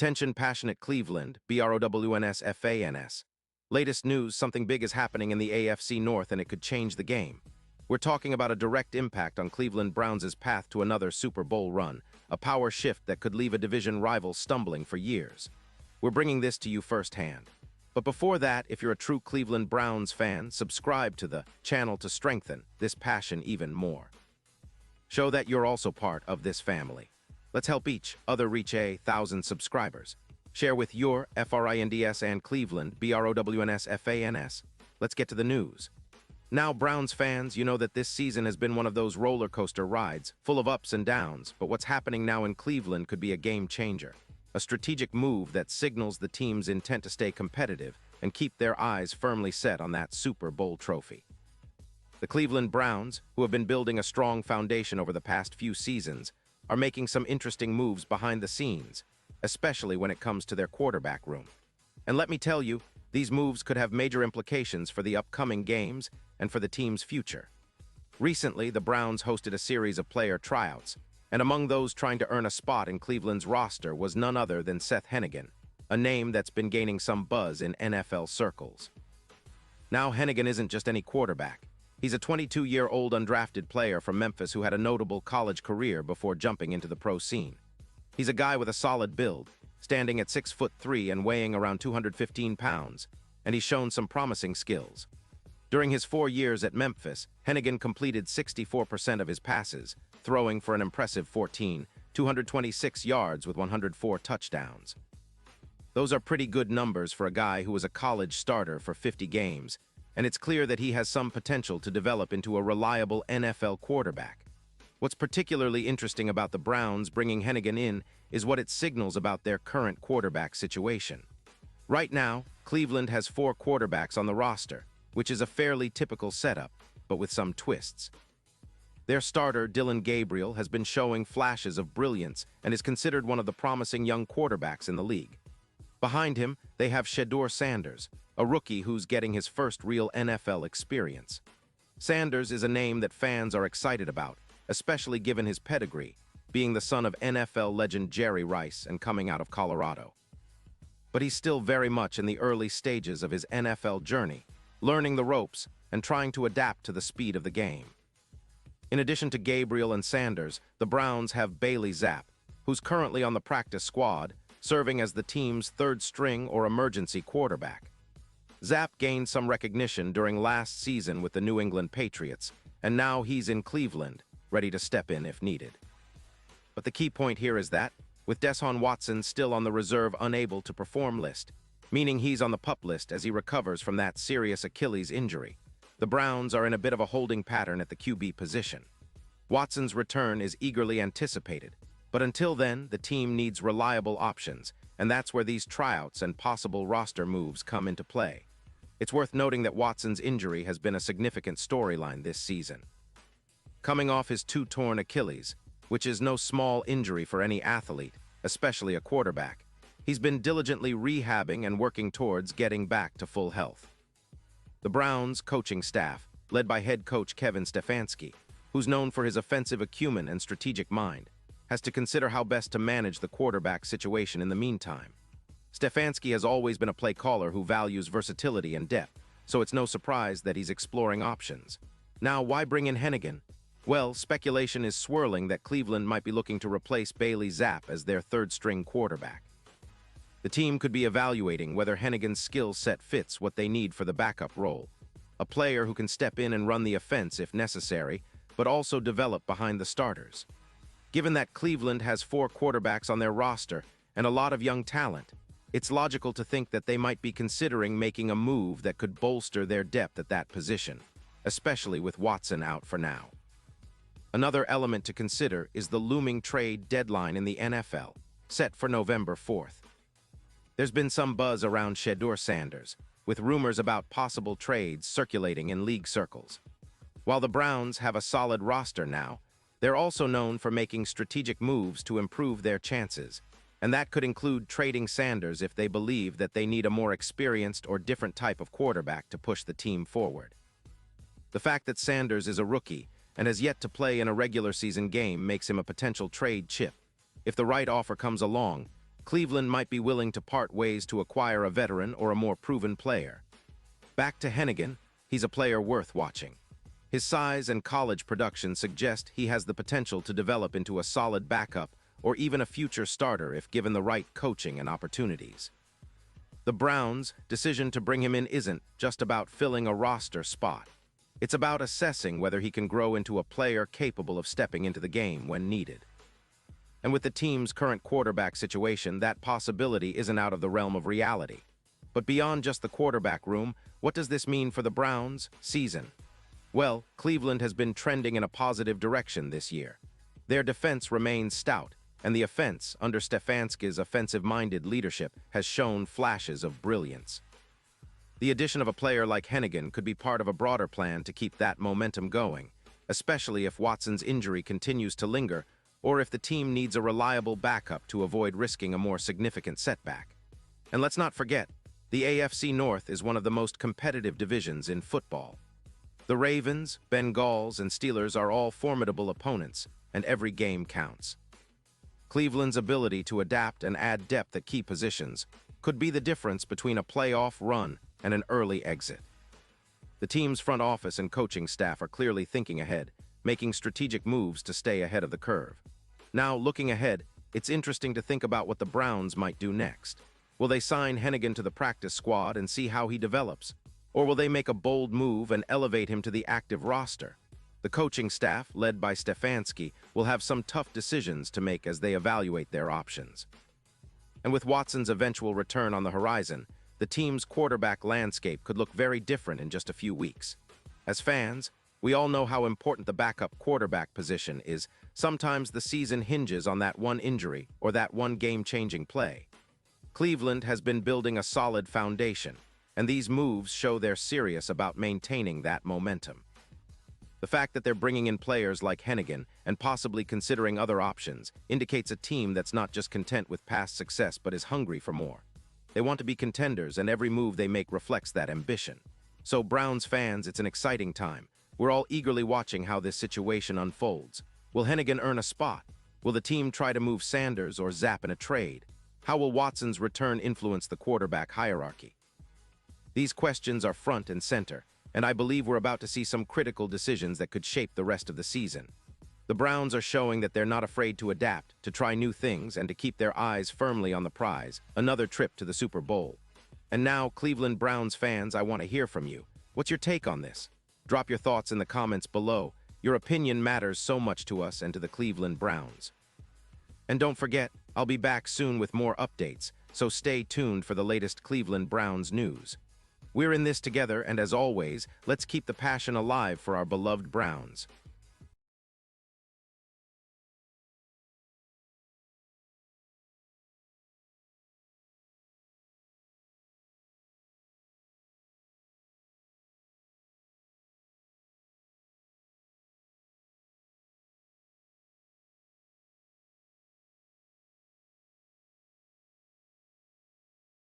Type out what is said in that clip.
Attention passionate Cleveland, BROWNS. Latest news, something big is happening in the AFC North and it could change the game. We're talking about a direct impact on Cleveland Browns' path to another Super Bowl run, a power shift that could leave a division rival stumbling for years. We're bringing this to you firsthand. But before that, if you're a true Cleveland Browns fan, subscribe to the channel to strengthen this passion even more. Show that you're also part of this family. Let's help each other reach 1,000 subscribers. Share with your FRINDS and Cleveland, BROWNS. Let's get to the news. Now, Browns fans, you know that this season has been one of those roller coaster rides, full of ups and downs, but what's happening now in Cleveland could be a game changer. A strategic move that signals the team's intent to stay competitive and keep their eyes firmly set on that Super Bowl trophy. The Cleveland Browns, who have been building a strong foundation over the past few seasons, are making some interesting moves behind the scenes, especially when it comes to their quarterback room. And let me tell you, these moves could have major implications for the upcoming games and for the team's future. Recently, the Browns hosted a series of player tryouts, and among those trying to earn a spot in Cleveland's roster was none other than Seth Henigan, a name that's been gaining some buzz in NFL circles. Now, Henigan isn't just any quarterback. He's a 22-year-old undrafted player from Memphis who had a notable college career before jumping into the pro scene. He's a guy with a solid build, standing at 6'3" and weighing around 215 pounds, and he's shown some promising skills. During his 4 years at Memphis, Henigan completed 64% of his passes, throwing for an impressive 226 yards with 104 touchdowns. Those are pretty good numbers for a guy who was a college starter for 50 games, and it's clear that he has some potential to develop into a reliable NFL quarterback. What's particularly interesting about the Browns bringing Henigan in is what it signals about their current quarterback situation. Right now, Cleveland has 4 quarterbacks on the roster, which is a fairly typical setup, but with some twists. Their starter, Dillon Gabriel, has been showing flashes of brilliance and is considered one of the promising young quarterbacks in the league. Behind him, they have Shedeur Sanders, a rookie who's getting his first real NFL experience. Sanders is a name that fans are excited about, especially given his pedigree, being the son of NFL legend Jerry Rice and coming out of Colorado. But he's still very much in the early stages of his NFL journey, learning the ropes and trying to adapt to the speed of the game. In addition to Gabriel and Sanders, the Browns have Bailey Zappe, who's currently on the practice squad, serving as the team's third-string or emergency quarterback. Zappe gained some recognition during last season with the New England Patriots, and now he's in Cleveland, ready to step in if needed. But the key point here is that, with Deshaun Watson still on the reserve unable to perform list, meaning he's on the PUP list as he recovers from that serious Achilles injury, the Browns are in a bit of a holding pattern at the QB position. Watson's return is eagerly anticipated, but until then, the team needs reliable options, and that's where these tryouts and possible roster moves come into play. It's worth noting that Watson's injury has been a significant storyline this season. Coming off his 2 torn Achilles, which is no small injury for any athlete, especially a quarterback, he's been diligently rehabbing and working towards getting back to full health. The Browns' coaching staff, led by head coach Kevin Stefanski, who's known for his offensive acumen and strategic mind, has to consider how best to manage the quarterback situation in the meantime. Stefanski has always been a play caller who values versatility and depth, so it's no surprise that he's exploring options. Now, why bring in Henigan? Well, speculation is swirling that Cleveland might be looking to replace Bailey Zappe as their third-string quarterback. The team could be evaluating whether Henigan's skill set fits what they need for the backup role, a player who can step in and run the offense if necessary, but also develop behind the starters. Given that Cleveland has 4 quarterbacks on their roster and a lot of young talent, it's logical to think that they might be considering making a move that could bolster their depth at that position, especially with Watson out for now. Another element to consider is the looming trade deadline in the NFL, set for November 4th. There's been some buzz around Shedeur Sanders, with rumors about possible trades circulating in league circles. While the Browns have a solid roster now, they're also known for making strategic moves to improve their chances, and that could include trading Sanders if they believe that they need a more experienced or different type of quarterback to push the team forward. The fact that Sanders is a rookie and has yet to play in a regular season game makes him a potential trade chip. If the right offer comes along, Cleveland might be willing to part ways to acquire a veteran or a more proven player. Back to Hennigan, he's a player worth watching. His size and college production suggest he has the potential to develop into a solid backup or even a future starter if given the right coaching and opportunities. The Browns' decision to bring him in isn't just about filling a roster spot. It's about assessing whether he can grow into a player capable of stepping into the game when needed. And with the team's current quarterback situation, that possibility isn't out of the realm of reality. But beyond just the quarterback room, what does this mean for the Browns' season? Well, Cleveland has been trending in a positive direction this year. Their defense remains stout, and the offense, under Stefanski's offensive-minded leadership, has shown flashes of brilliance. The addition of a player like Hennigan could be part of a broader plan to keep that momentum going, especially if Watson's injury continues to linger or if the team needs a reliable backup to avoid risking a more significant setback. And let's not forget, the AFC North is one of the most competitive divisions in football. The Ravens, Bengals, and Steelers are all formidable opponents, and every game counts. Cleveland's ability to adapt and add depth at key positions could be the difference between a playoff run and an early exit. The team's front office and coaching staff are clearly thinking ahead, making strategic moves to stay ahead of the curve. Now, looking ahead, it's interesting to think about what the Browns might do next. Will they sign Hennigan to the practice squad and see how he develops? Or will they make a bold move and elevate him to the active roster? The coaching staff, led by Stefanski, will have some tough decisions to make as they evaluate their options. And with Watson's eventual return on the horizon, the team's quarterback landscape could look very different in just a few weeks. As fans, we all know how important the backup quarterback position is. Sometimes the season hinges on that one injury or that one game-changing play. Cleveland has been building a solid foundation, and these moves show they're serious about maintaining that momentum. The fact that they're bringing in players like Hennigan and possibly considering other options indicates a team that's not just content with past success but is hungry for more. They want to be contenders, and every move they make reflects that ambition. So, Browns fans, it's an exciting time. We're all eagerly watching how this situation unfolds. Will Hennigan earn a spot? Will the team try to move Sanders or Zapp in a trade? How will Watson's return influence the quarterback hierarchy? These questions are front and center, and I believe we're about to see some critical decisions that could shape the rest of the season. The Browns are showing that they're not afraid to adapt, to try new things, and to keep their eyes firmly on the prize, another trip to the Super Bowl. And now, Cleveland Browns fans, I want to hear from you. What's your take on this? Drop your thoughts in the comments below. Your opinion matters so much to us and to the Cleveland Browns. And don't forget, I'll be back soon with more updates, so stay tuned for the latest Cleveland Browns news. We're in this together, and as always, let's keep the passion alive for our beloved Browns.